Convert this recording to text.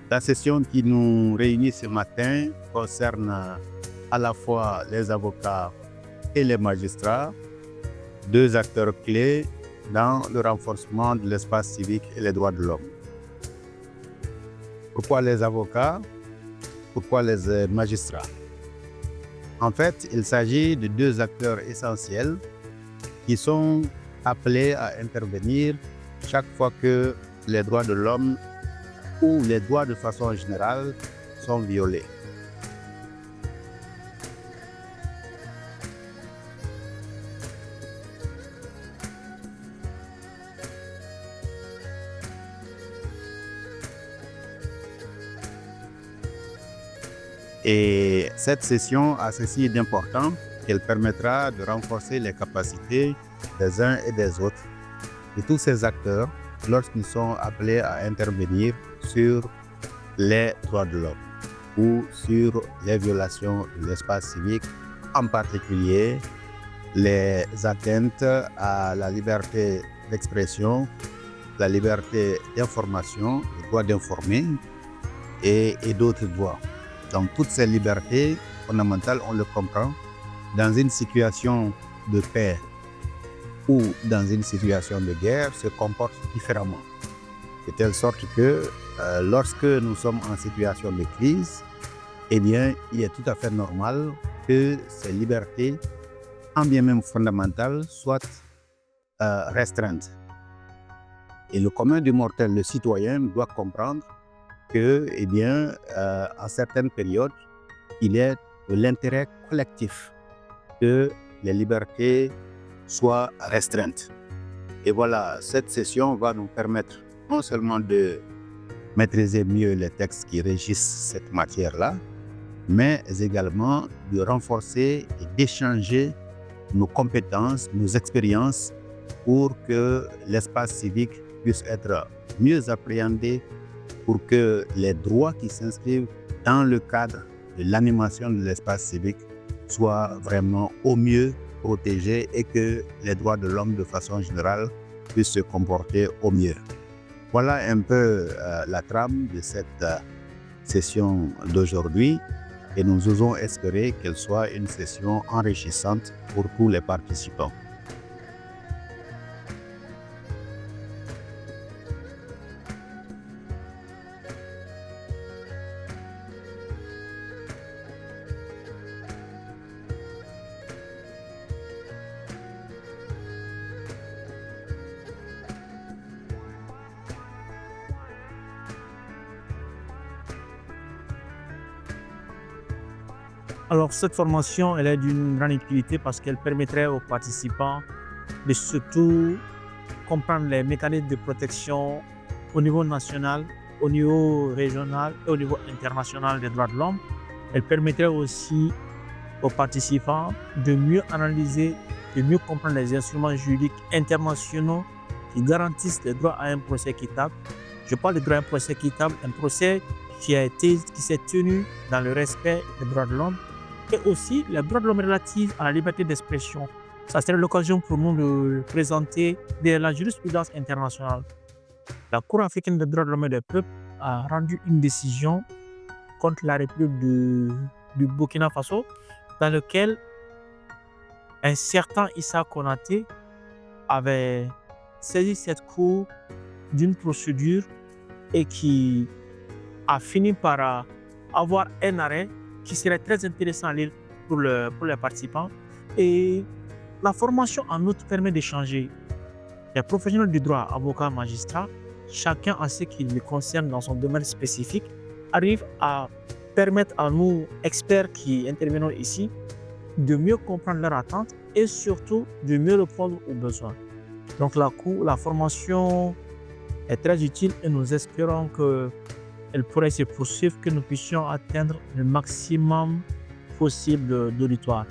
La session qui nous réunit ce matin concerne à la fois les avocats et les magistrats, deux acteurs clés dans le renforcement de l'espace civique et les droits de l'homme. Pourquoi les avocats? Pourquoi les magistrats? En fait, il s'agit de deux acteurs essentiels qui sont appelés à intervenir chaque fois que les droits de l'homme ou les droits de façon générale sont violés. Et cette session a ceci d'important qu'elle permettra de renforcer les capacités des uns et des autres, de tous ces acteurs, lorsqu'ils sont appelés à intervenir sur les droits de l'homme ou sur les violations de l'espace civique, en particulier les atteintes à la liberté d'expression, la liberté d'information, le droit d'informer et d'autres droits. Donc toutes ces libertés fondamentales, on le comprend, dans une situation de paix ou dans une situation de guerre, se comportent différemment. De telle sorte que lorsque nous sommes en situation de crise, eh bien, il est tout à fait normal que ces libertés, en bien même fondamentales, soient restreintes. Et le commun du mortel, le citoyen, doit comprendre que, eh bien, en certaines périodes, il est de l'intérêt collectif que les libertés soient restreintes. Et voilà, cette session va nous permettre non seulement de maîtriser mieux les textes qui régissent cette matière-là, mais également de renforcer et d'échanger nos compétences, nos expériences pour que l'espace civique puisse être mieux appréhendé, pour que les droits qui s'inscrivent dans le cadre de l'animation de l'espace civique soient vraiment au mieux protégés et que les droits de l'homme de façon générale puissent se comporter au mieux. Voilà un peu la trame de cette session d'aujourd'hui et nous osons espérer qu'elle soit une session enrichissante pour tous les participants. Alors, cette formation, elle est d'une grande utilité parce qu'elle permettrait aux participants de surtout comprendre les mécanismes de protection au niveau national, au niveau régional et au niveau international des droits de l'homme. Elle permettrait aussi aux participants de mieux analyser, de mieux comprendre les instruments juridiques internationaux qui garantissent les droits à un procès équitable. Je parle de droit à un procès équitable, un procès qui s'est tenu dans le respect des droits de l'homme et aussi les droits de l'homme relatifs à la liberté d'expression. Ça serait l'occasion pour nous de présenter la jurisprudence internationale. La Cour africaine des droits de l'homme et des peuples a rendu une décision contre la République du Burkina Faso dans laquelle un certain Issa Konaté avait saisi cette cour d'une procédure et qui a fini par avoir un arrêt qui serait très intéressant à lire pour les participants. Et la formation en outre permet d'échanger. Les professionnels du droit, avocats, magistrats, chacun à ce qui le concerne dans son domaine spécifique, arrive à permettre à nous, experts qui intervenons ici, de mieux comprendre leurs attentes et surtout de mieux répondre aux besoins. Donc la formation est très utile et nous espérons qu'elle pourrait se poursuivre, que nous puissions atteindre le maximum possible d'auditoires.